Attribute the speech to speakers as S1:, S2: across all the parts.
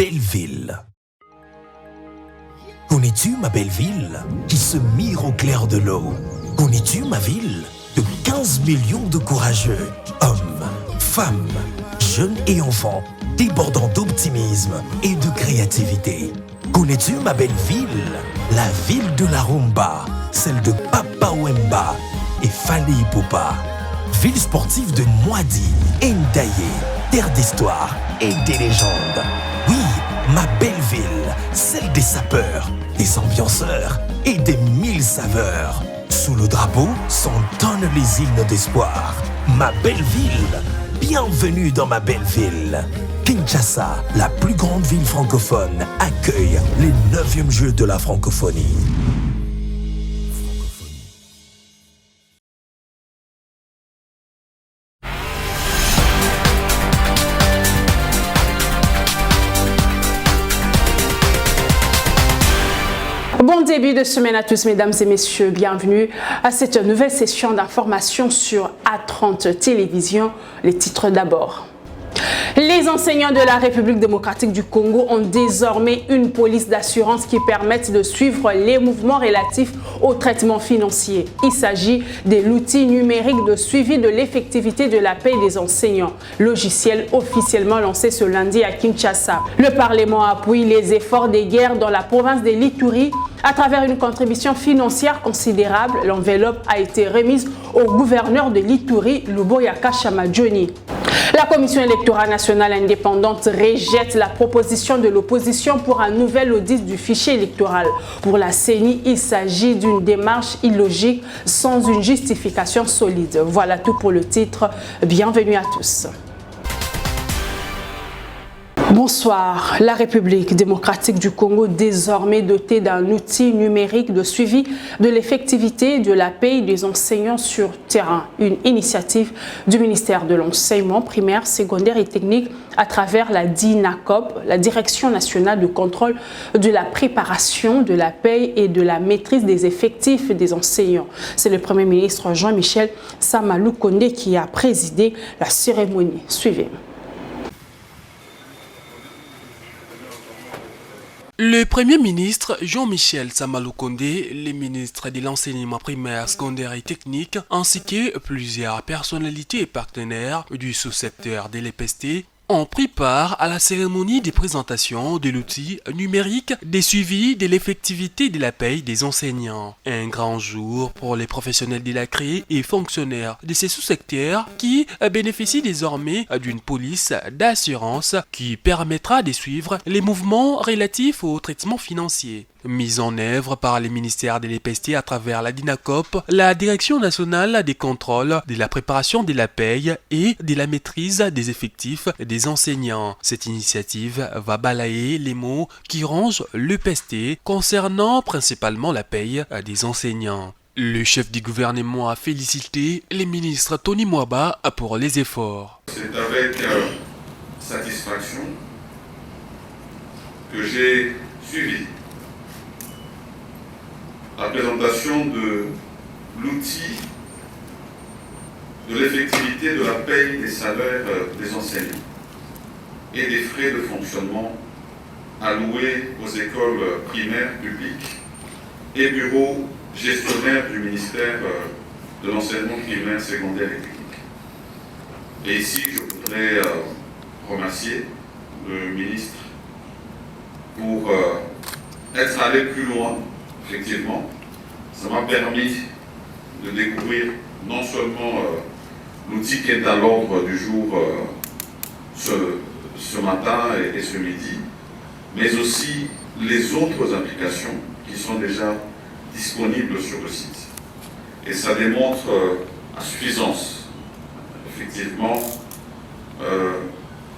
S1: belle ville. Connais-tu ma belle ville qui se mire au clair de l'eau? Connais-tu ma ville de 15 millions de courageux, hommes, femmes, jeunes et enfants, débordant d'optimisme et de créativité? Connais-tu ma belle ville, la ville de la rumba, celle de Papa Wemba et Fally Ipupa? Ville sportive de Mwadi et Ndaye, terre d'histoire et des légendes. Oui, ma belle ville, celle des sapeurs, des ambianceurs et des 1000 saveurs. Sous le drapeau s'entonnent les hymnes d'espoir. Ma belle ville, bienvenue dans ma belle ville. Kinshasa, la plus grande ville francophone, accueille les 9e Jeux de la francophonie.
S2: Bon début de semaine à tous, mesdames et messieurs. Bienvenue à cette nouvelle session d'information sur A30 Télévision. Les titres d'abord. Les enseignants de la République démocratique du Congo ont désormais une police d'assurance qui permet de suivre les mouvements relatifs au traitement financier. Il s'agit de l'outil numérique de suivi de l'effectivité de la paie des enseignants, logiciel officiellement lancé ce lundi à Kinshasa. Le Parlement appuie les efforts des guerres dans la province de l'Ituri à travers une contribution financière considérable. L'enveloppe a été remise au gouverneur de l'Ituri, Luboyaka Chamadjoni. La Commission électorale nationale indépendante rejette la proposition de l'opposition pour un nouvel audit du fichier électoral. Pour la CENI, il s'agit d'une démarche illogique sans une justification solide. Voilà tout pour le titre. Bienvenue à tous. Bonsoir. La République démocratique du Congo, désormais dotée d'un outil numérique de suivi de l'effectivité de la paie des enseignants sur terrain. Une initiative du ministère de l'Enseignement primaire, secondaire et technique à travers la DINACOP, la Direction nationale de contrôle de la préparation de la paie et de la maîtrise des effectifs des enseignants. C'est le Premier ministre Jean-Michel Sama-Lukonde qui a présidé la cérémonie. Suivez.
S3: Le Premier ministre Jean-Michel Sama-Lukonde, les ministres de l'enseignement primaire, secondaire et technique, ainsi que plusieurs personnalités et partenaires du sous-secteur de l'EPST ont pris part à la cérémonie de présentation de l'outil numérique des suivis de l'effectivité de la paie des enseignants. Un grand jour pour les professionnels de la CRE et fonctionnaires de ces sous-secteurs qui bénéficient désormais d'une police d'assurance qui permettra de suivre les mouvements relatifs au traitement financier. Mise en œuvre par les ministères de l'EPST à travers la DINACOP, la Direction nationale des contrôles de la préparation de la paie et de la maîtrise des effectifs des enseignants. Cette initiative va balayer les mots qui rongent l'EPST concernant principalement la paie des enseignants. Le chef du gouvernement a félicité les ministres Tony Mwaba pour les efforts.
S4: C'est avec satisfaction que j'ai suivi la présentation de l'outil de l'effectivité de la paie des salaires des enseignants et des frais de fonctionnement alloués aux écoles primaires publiques et bureaux gestionnaires du ministère de l'enseignement primaire, secondaire et technique. Et ici, je voudrais remercier le ministre pour être allé plus loin. Effectivement, ça m'a permis de découvrir non seulement l'outil qui est à l'ordre du jour ce matin et ce midi, mais aussi les autres applications qui sont déjà disponibles sur le site. Et ça démontre à suffisance, effectivement,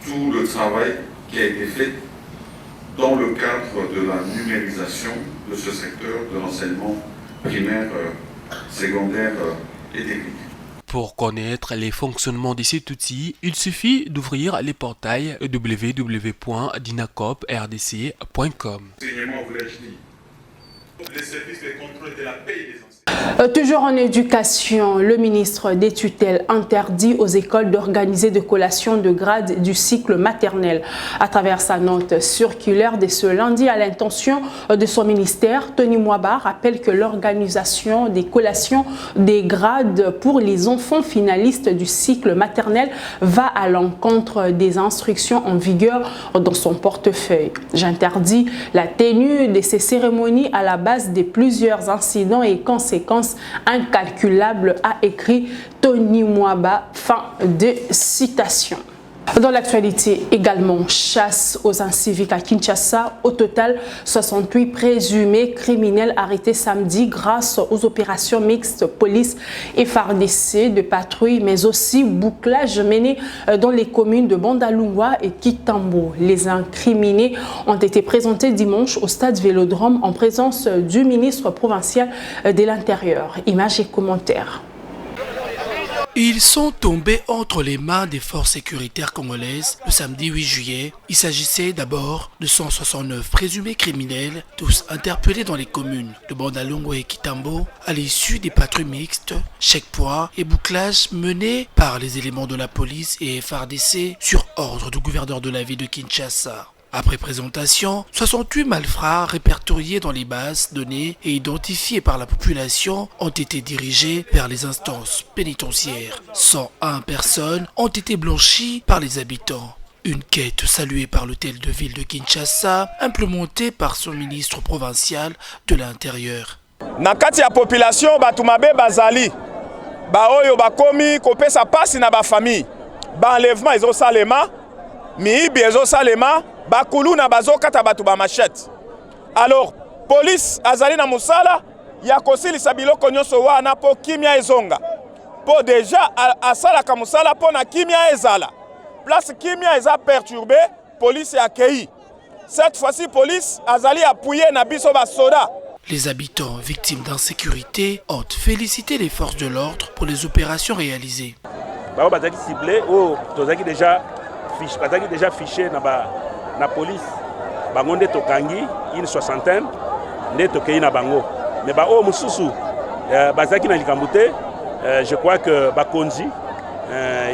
S4: tout le travail qui a été fait dans le cadre de la numérisation de ce secteur de l'enseignement primaire, secondaire et technique.
S3: Pour connaître les fonctionnements de cet outil, il suffit d'ouvrir les portails www.dinacoprdc.com.
S4: Enseignement, voulais-je dire, les services de contrôle de la paie des enseignants.
S2: Toujours en éducation, le ministre des tutelles interdit aux écoles d'organiser des collations de grade du cycle maternel. À travers sa note circulaire de ce lundi à l'intention de son ministère, Tony Mwaba rappelle que l'organisation des collations des grades pour les enfants finalistes du cycle maternel va à l'encontre des instructions en vigueur dans son portefeuille. J'interdis la tenue de ces cérémonies à la base de plusieurs incidents et conséquences incalculable, a écrit Tony Mwaba. Fin de citation. Dans l'actualité également, chasse aux inciviques à Kinshasa. Au total, 68 présumés criminels arrêtés samedi grâce aux opérations mixtes police et FARDC de patrouille, mais aussi bouclage mené dans les communes de Bandalungwa et Kitambo. Les incriminés ont été présentés dimanche au stade Vélodrome en présence du ministre provincial de l'Intérieur. Images et commentaires.
S5: Ils sont tombés entre les mains des forces sécuritaires congolaises le samedi 8 juillet. Il s'agissait d'abord de 169 présumés criminels, tous interpellés dans les communes de Bandalungwa et Kitambo à l'issue des patrouilles mixtes, checkpoints et bouclages menés par les éléments de la police et FARDC sur ordre du gouverneur de la ville de Kinshasa. Après présentation, 68 malfrats répertoriés dans les bases données et identifiés par la population ont été dirigés vers les instances pénitentiaires. 101 personnes ont été blanchies par les habitants. Une quête saluée par l'hôtel de ville de Kinshasa, implémentée par son ministre provincial de l'Intérieur.
S6: Nakati ya population batumabe bazali ba oyo bakomi kopesa pasi na ba famille ba enlèvement ezo salema miibi ezo salema bakulu na bazokata batu ba machette. Alors police azali na musala ya kosilisa biloko nyonso wana po kimia ezonga po déjà asalaka musala po na kimia ezala place kimia eza perturbé police accueilli. Cette fois-ci police azali appuyé na biso ba soda.
S5: Les habitants victimes d'insécurité ont félicité les forces de l'ordre pour les opérations réalisées.
S7: Bao bazaki ciblé o tozaki déjà fiché na police. Bango nde tokangi une soixantaine nde tokei na bango. Mais ba o mususu bazaki na likambo te, je crois que bakonzi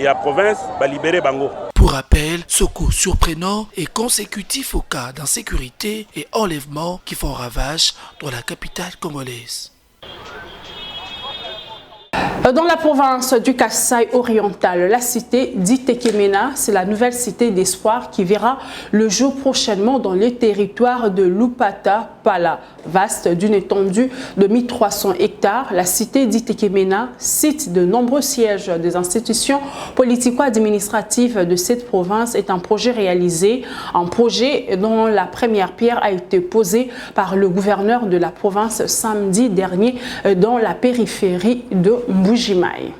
S7: ya province ba libérer bango.
S5: Pour rappel, ce coup surprenant et consécutif au cas d'insécurité et enlèvement qui font ravage dans la capitale congolaise.
S2: Dans la province du Kasaï oriental, la cité d'Itekemena, c'est la nouvelle cité d'espoir qui verra le jour prochainement dans le territoire de Lupata Pala. Vaste d'une étendue de 1300 hectares, la cité d'Itekemena cite de nombreux sièges des institutions politico-administratives de cette province est un projet réalisé, un projet dont la première pierre a été posée par le gouverneur de la province samedi dernier dans la périphérie de Mbujimaï.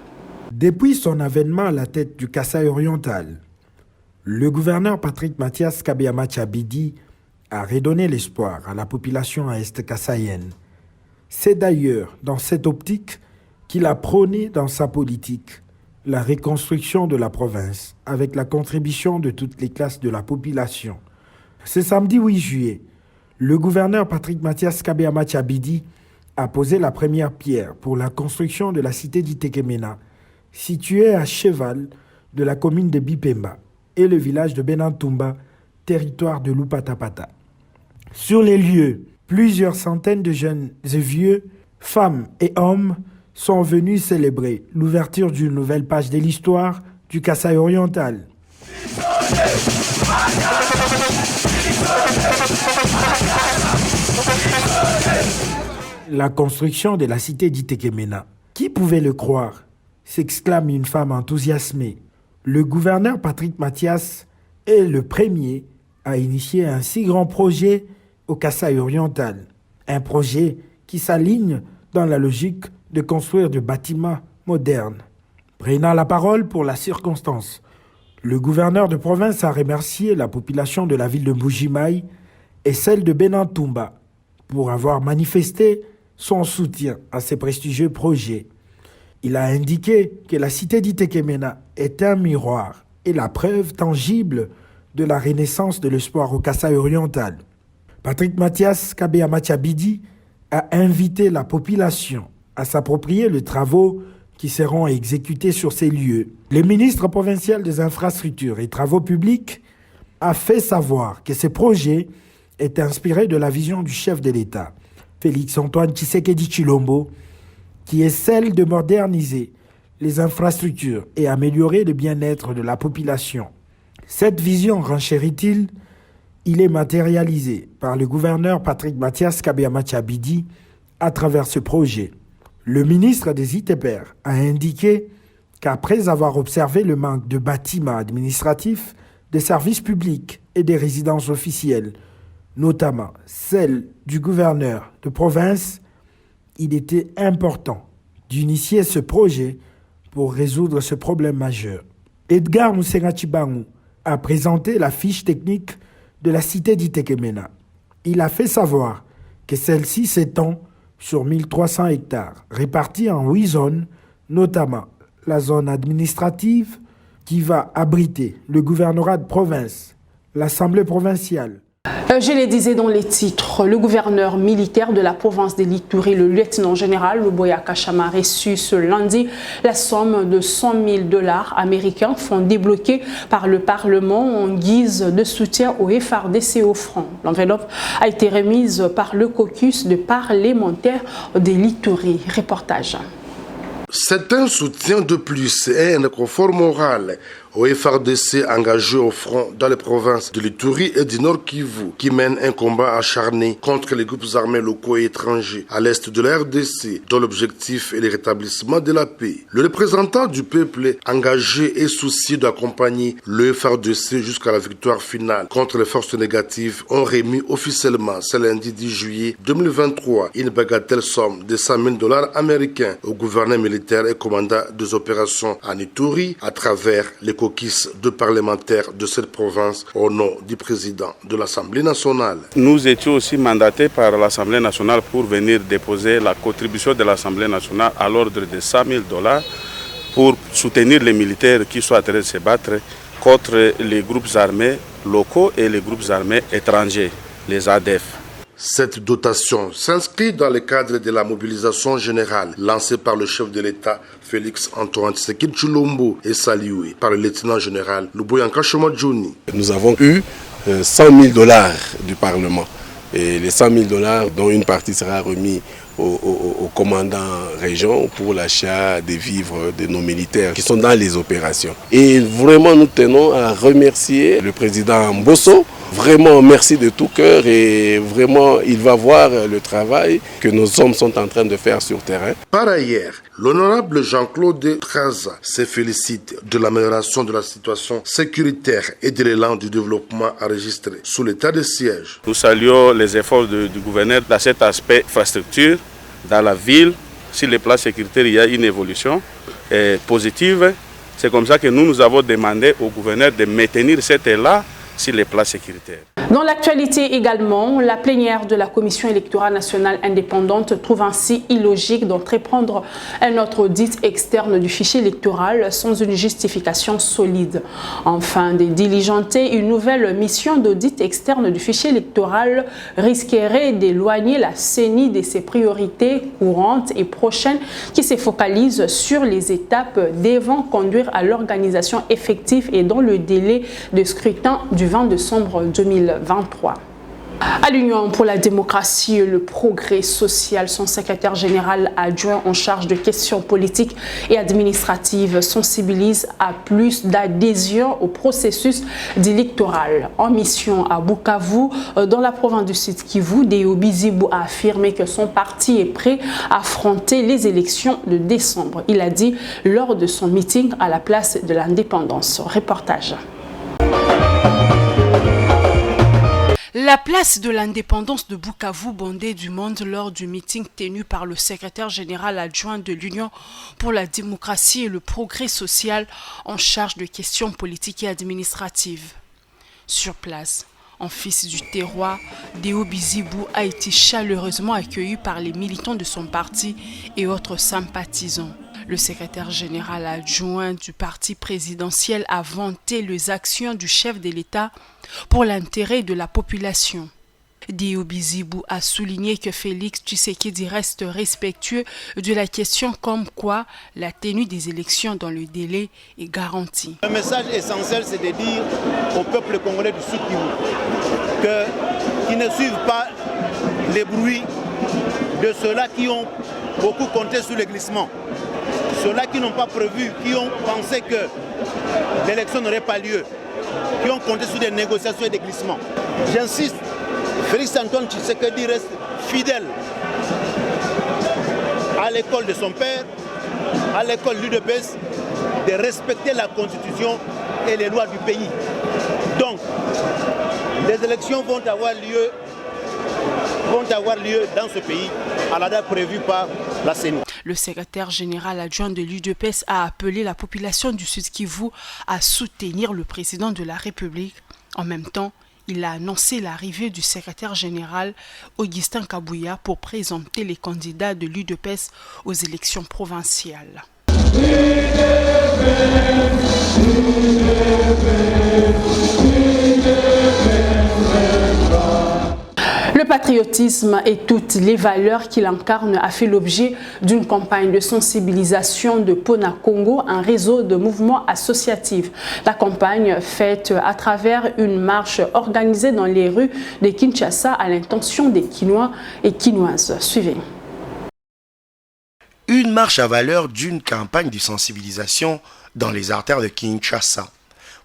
S8: Depuis son avènement à la tête du Kasaï oriental, le gouverneur Patrick Mathias Kabeyama Tchabidi a redonné l'espoir à la population est-kassaïenne. C'est d'ailleurs dans cette optique qu'il a prôné dans sa politique la reconstruction de la province avec la contribution de toutes les classes de la population. Ce samedi 8 juillet, le gouverneur Patrick Mathias Kabeyama Tchabidi a posé la première pierre pour la construction de la cité d'Itekemena, située à cheval de la commune de Bipemba et le village de Benantumba, territoire de Lupatapata. Sur les lieux, plusieurs centaines de jeunes et vieux, femmes et hommes sont venus célébrer l'ouverture d'une nouvelle page de l'histoire du Kasaï oriental. La construction de la cité d'Itekemena. Qui pouvait le croire? S'exclame une femme enthousiasmée. Le gouverneur Patrick Mathias est le premier à initier un si grand projet au Kasaï oriental. Un projet qui s'aligne dans la logique de construire des bâtiments modernes. Prenant la parole pour la circonstance, le gouverneur de province a remercié la population de la ville de Mbujimaï et celle de Benantumba pour avoir manifesté son soutien à ces prestigieux projets. Il a indiqué que la cité d'Itekemena est un miroir et la preuve tangible de la renaissance de l'espoir au Kasaï oriental. Patrick Mathias Kabeyama Tchabidi a invité la population à s'approprier les travaux qui seront exécutés sur ces lieux. Le ministre provincial des Infrastructures et Travaux publics a fait savoir que ce projet est inspiré de la vision du chef de l'État, Félix-Antoine Tshisekedi Tshilombo, qui est celle de moderniser les infrastructures et améliorer le bien-être de la population. Cette vision, renchérit-il, il est matérialisé par le gouverneur Patrick Mathias Kabeya-Mathiabidi à travers ce projet. Le ministre des ITPR a indiqué qu'après avoir observé le manque de bâtiments administratifs, des services publics et des résidences officielles, notamment celle du gouverneur de province, il était important d'initier ce projet pour résoudre ce problème majeur. Edgar Musenga Chibangu a présenté la fiche technique de la cité d'Itekemena. Il a fait savoir que celle-ci s'étend sur 1300 hectares, répartis en 8 zones, notamment la zone administrative qui va abriter le gouvernorat de province, l'Assemblée provinciale.
S2: Je le disais dans les titres, le gouverneur militaire de la province de l'Ituri, le lieutenant-général Luboya Kachama, a reçu ce lundi la somme de 100 000 $ américains, fonds débloqués par le Parlement en guise de soutien au FARDC et au Front. L'enveloppe a été remise par le caucus de parlementaires de l'Ituri. Reportage.
S9: C'est un soutien de plus et un confort moral au FARDC engagé au front dans les provinces de l'Ituri et du Nord Kivu, qui mènent un combat acharné contre les groupes armés locaux et étrangers à l'est de la RDC, dont l'objectif est le rétablissement de la paix. Le représentant du peuple engagé et soucieux d'accompagner le FARDC jusqu'à la victoire finale contre les forces négatives ont remis officiellement ce lundi 10 juillet 2023 une bagatelle somme de 100 000 $ américains au gouverneur militaire et commandant des opérations en Ituri à travers les caucus de parlementaires de cette province au nom du président de l'Assemblée nationale.
S7: Nous étions aussi mandatés par l'Assemblée nationale pour venir déposer la contribution de l'Assemblée nationale à l'ordre de 100 000 $ pour soutenir les militaires qui sont en train de se battre contre les groupes armés locaux et les groupes armés étrangers, les ADF.
S9: Cette dotation s'inscrit dans le cadre de la mobilisation générale lancée par le chef de l'État Félix-Antoine Tshisekedi Tshilombo et saluée par le lieutenant-général Luboya Kachama Johnny.
S10: Nous avons eu 100 000 $ du Parlement et les 100 000 $ dont une partie sera remise au commandant région pour l'achat des vivres de nos militaires qui sont dans les opérations. Et vraiment nous tenons à remercier le président Mbosso. Vraiment merci de tout cœur et vraiment il va voir le travail que nos hommes sont en train de faire sur terrain.
S9: Par ailleurs, l'honorable Jean-Claude Traza se félicite de l'amélioration de la situation sécuritaire et de l'élan du développement enregistré sous l'état de siège.
S7: Nous saluons les efforts du gouverneur dans cet aspect infrastructure dans la ville. Sur les plans sécuritaires, il y a une évolution positive. C'est comme ça que nous avons demandé au gouverneur de maintenir cet élan sur les plans sécuritaires.
S2: Dans l'actualité également, la plénière de la Commission électorale nationale indépendante trouve ainsi illogique d'entreprendre un autre audit externe du fichier électoral sans une justification solide. Enfin, de diligenter une nouvelle mission d'audit externe du fichier électoral risquerait d'éloigner la CENI de ses priorités courantes et prochaines qui se focalisent sur les étapes devant conduire à l'organisation effective et dans le délai de scrutin du 20 décembre 2023. À l'Union pour la démocratie et le progrès social, son secrétaire général adjoint en charge de questions politiques et administratives sensibilise à plus d'adhésion au processus électoral. En mission à Bukavu, dans la province du Sud Kivu, Deo Bizibu a affirmé que son parti est prêt à affronter les élections de décembre. Il a dit lors de son meeting à la place de l'Indépendance. Reportage. La place de l'indépendance de Bukavu bondée du monde lors du meeting tenu par le secrétaire général adjoint de l'Union pour la démocratie et le progrès social en charge de questions politiques et administratives. Sur place, en fils du terroir, Deo Bizibu a été chaleureusement accueilli par les militants de son parti et autres sympathisants. Le secrétaire général adjoint du parti présidentiel a vanté les actions du chef de l'État pour l'intérêt de la population. Diobi Zibou a souligné que Félix Tshisekedi reste respectueux de la question comme quoi la tenue des élections dans le délai est garantie.
S11: Le message essentiel, c'est de dire au peuple congolais du Sud-Kivu qu'ils ne suivent pas les bruits de ceux-là qui ont beaucoup compté sur le glissement. Ceux-là qui n'ont pas prévu, qui ont pensé que l'élection n'aurait pas lieu, qui ont compté sur des négociations et des glissements. J'insiste, Félix Antoine Tshisekedi reste fidèle à l'école de son père, à l'école de l'UDPS, de respecter la constitution et les lois du pays. Donc, les élections vont avoir lieu dans ce pays à la date prévue par la CENI.
S2: Le secrétaire général adjoint de l'UDPS a appelé la population du Sud Kivu à soutenir le président de la République. En même temps, il a annoncé l'arrivée du secrétaire général Augustin Kabouya pour présenter les candidats de l'UDPS aux élections provinciales. Le patriotisme et toutes les valeurs qu'il incarne a fait l'objet d'une campagne de sensibilisation de Pona Congo, un réseau de mouvements associatifs. La campagne faite à travers une marche organisée dans les rues de Kinshasa à l'intention des Kinois et Kinoises. Suivez.
S12: Une marche à valeur d'une campagne de sensibilisation dans les artères de Kinshasa.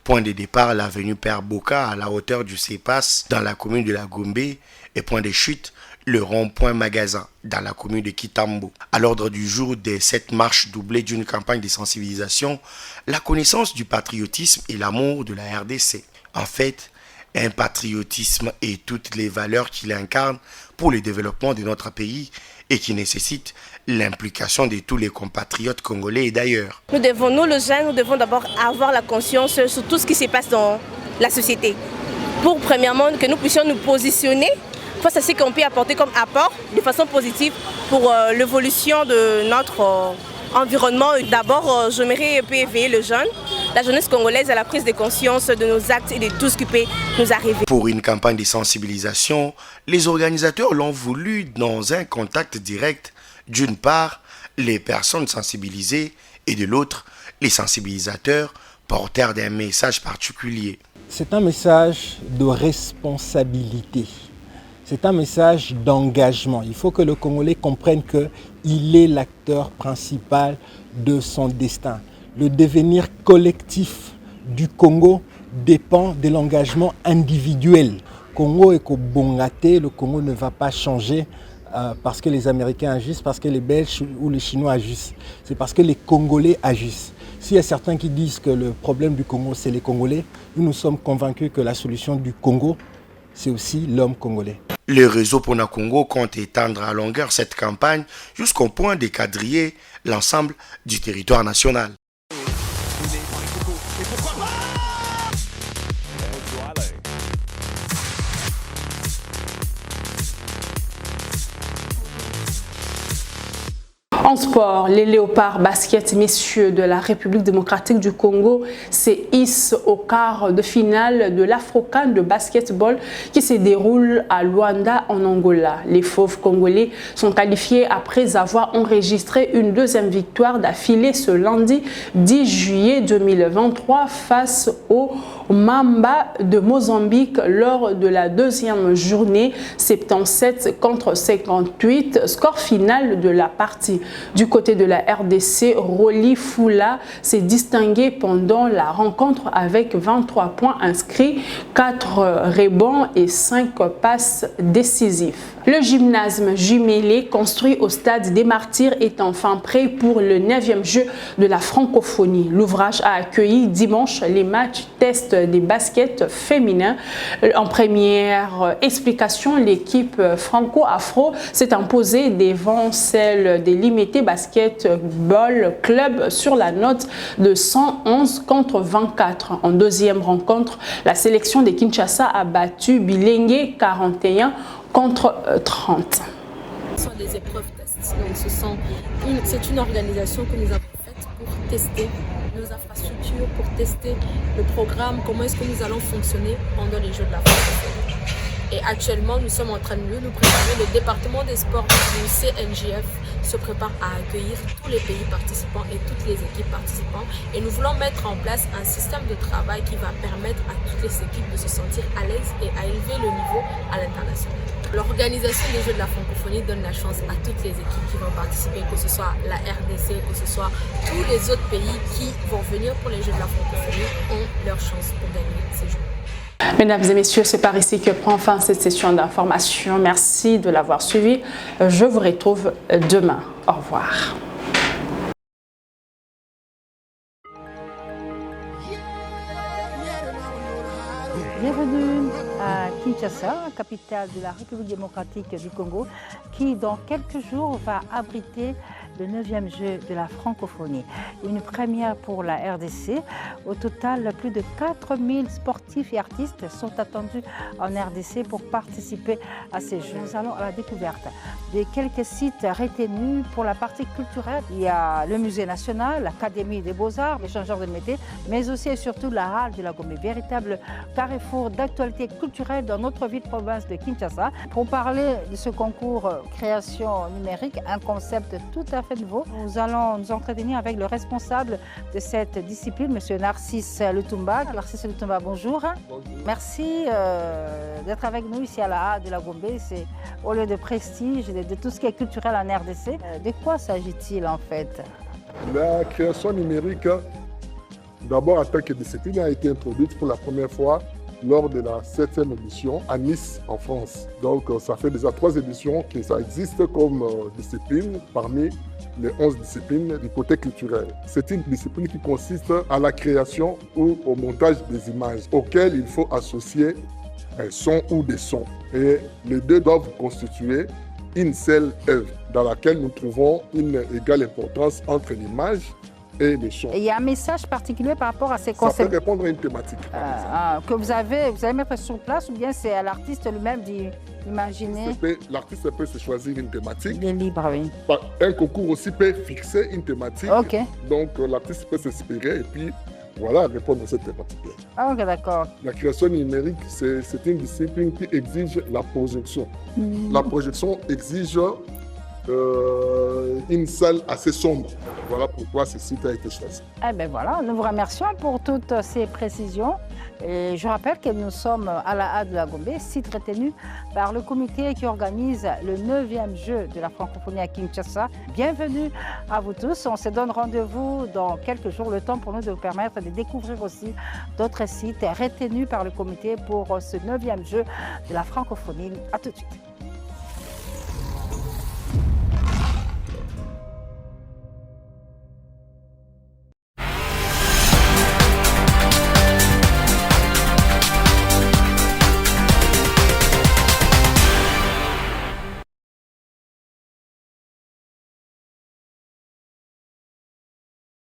S12: Point de départ, l'avenue Père Boka à la hauteur du CEPAS dans la commune de la Gombe et point de chute, le rond-point Magasin dans la commune de Kitambo. À l'ordre du jour de cette marche doublée d'une campagne de sensibilisation, la connaissance du patriotisme et l'amour de la RDC. En fait, un patriotisme et toutes les valeurs qu'il incarne pour le développement de notre pays et qui nécessite l'implication de tous les compatriotes congolais et d'ailleurs.
S13: Nous, les jeunes, nous devons d'abord avoir la conscience sur tout ce qui se passe dans la société. Pour premièrement que nous puissions nous positionner face à ce qu'on peut apporter comme apport de façon positive pour l'évolution de notre environnement. D'abord, j'aimerais éveiller le jeune, la jeunesse congolaise à la prise de conscience de nos actes et de tout ce qui peut nous arriver.
S12: Pour une campagne de sensibilisation, les organisateurs l'ont voulu dans un contact direct. D'une part, les personnes sensibilisées et de l'autre, les sensibilisateurs porteurs d'un message particulier.
S14: C'est un message de responsabilité. C'est un message d'engagement. Il faut que le Congolais comprenne qu'il est l'acteur principal de son destin. Le devenir collectif du Congo dépend de l'engagement individuel. Congo est Bongate, le Congo ne va pas changer parce que les Américains agissent, parce que les Belges ou les Chinois agissent. C'est parce que les Congolais agissent. S'il y a certains qui disent que le problème du Congo, c'est les Congolais, nous sommes convaincus que la solution du Congo, c'est aussi l'homme congolais.
S12: Le réseau Pona Congo compte étendre à longueur cette campagne jusqu'au point de quadriller l'ensemble du territoire national.
S2: En sport, les léopards basket messieurs de la République démocratique du Congo se hissent au quart de finale de l'Afro-CAN de basketball qui se déroule à Luanda en Angola. Les fauves congolais sont qualifiés après avoir enregistré une deuxième victoire d'affilée ce lundi 10 juillet 2023 face au Mamba de Mozambique lors de la deuxième journée 77 contre 58, score final de la partie. Du côté de la RDC, Roli Fula s'est distingué pendant la rencontre avec 23 points inscrits, 4 rebonds et 5 passes décisives. Le gymnase jumelé construit au stade des Martyrs est enfin prêt pour le 9e jeu de la francophonie. L'ouvrage a accueilli dimanche les matchs test des baskets féminins. En première explication, l'équipe franco-afro s'est imposée devant celle des Limités Basketball Club sur la note de 111 contre 24. En deuxième rencontre, la sélection de Kinshasa a battu Bilengue 41 contre 30.
S15: Ce sont des épreuves tests. Donc c'est une organisation que nous avons faite pour tester nos infrastructures, pour tester le programme, comment est-ce que nous allons fonctionner pendant les Jeux de la France. Et actuellement, nous sommes en train de nous préparer. Le département des sports du CNJF se prépare à accueillir tous les pays participants et toutes les équipes participantes. Et nous voulons mettre en place un système de travail qui va permettre à toutes les équipes de se sentir à l'aise et à élever le niveau à l'international. L'organisation des Jeux de la francophonie donne la chance à toutes les équipes qui vont participer, que ce soit la RDC, que ce soit tous les autres pays qui vont venir pour les Jeux de la francophonie ont leur chance pour gagner ces Jeux.
S2: Mesdames et messieurs, c'est par ici que prend fin cette session d'information. Merci de l'avoir suivi. Je vous retrouve demain. Au revoir.
S16: Bienvenue à Kinshasa, capitale de la République démocratique du Congo, qui dans quelques jours va abriter le 9e jeu de la francophonie. Une première pour la RDC. Au total, plus de 4000 sportifs et artistes sont attendus en RDC pour participer à ces jeux. Nous allons à la découverte de quelques sites retenus pour la partie culturelle. Il y a le Musée national, l'Académie des Beaux-Arts, l'échangeur de métiers, mais aussi et surtout la Halle de la Gombe, véritable carrefour d'actualité culturelle dans notre ville-province de Kinshasa. Pour parler de ce concours création numérique, un concept tout à fait nouveau, nous allons nous entretenir avec le responsable de cette discipline, M. Narcisse Lutumba. Narcisse Lutumba, bonjour. Bonjour. Merci d'être avec nous ici à la Halle de la Gombe. C'est au lieu de prestige, de tout ce qui est culturel en RDC. De quoi s'agit-il en fait?
S17: La création numérique, d'abord en tant que discipline, a été introduite pour la première fois lors de la 7e édition à Nice, en France. Donc ça fait déjà 3 éditions que ça existe comme discipline parmi les 11 disciplines du côté culturel. C'est une discipline qui consiste à la création ou au montage des images auxquelles il faut associer un son ou des sons. Et les deux doivent constituer une seule œuvre dans laquelle nous trouvons une égale importance entre l'image et les sons.
S16: Et il y a un message particulier par rapport à ces concepts.
S17: Ça peut répondre à une thématique.
S16: Que vous allez mettre sur place, ou bien c'est à l'artiste lui-même d'imaginer?
S17: L'artiste peut se choisir une thématique.
S16: Il est libre, oui.
S17: Un concours aussi peut fixer une thématique.
S16: Ok.
S17: Donc l'artiste peut s'inspirer et puis voilà, répondre à cette thématique-là.
S16: Ah, ok, d'accord.
S17: La création numérique, c'est une discipline qui exige la projection. La projection exige une salle assez sombre. Voilà pourquoi ce site a été choisi.
S16: Eh bien voilà, nous vous remercions pour toutes ces précisions. Et je rappelle que nous sommes à la Halle de la Gombe, site retenu par le comité qui organise le 9e jeu de la francophonie à Kinshasa. Bienvenue à vous tous. On se donne rendez-vous dans quelques jours, le temps pour nous de vous permettre de découvrir aussi d'autres sites retenus par le comité pour ce 9e jeu de la francophonie. À tout de suite.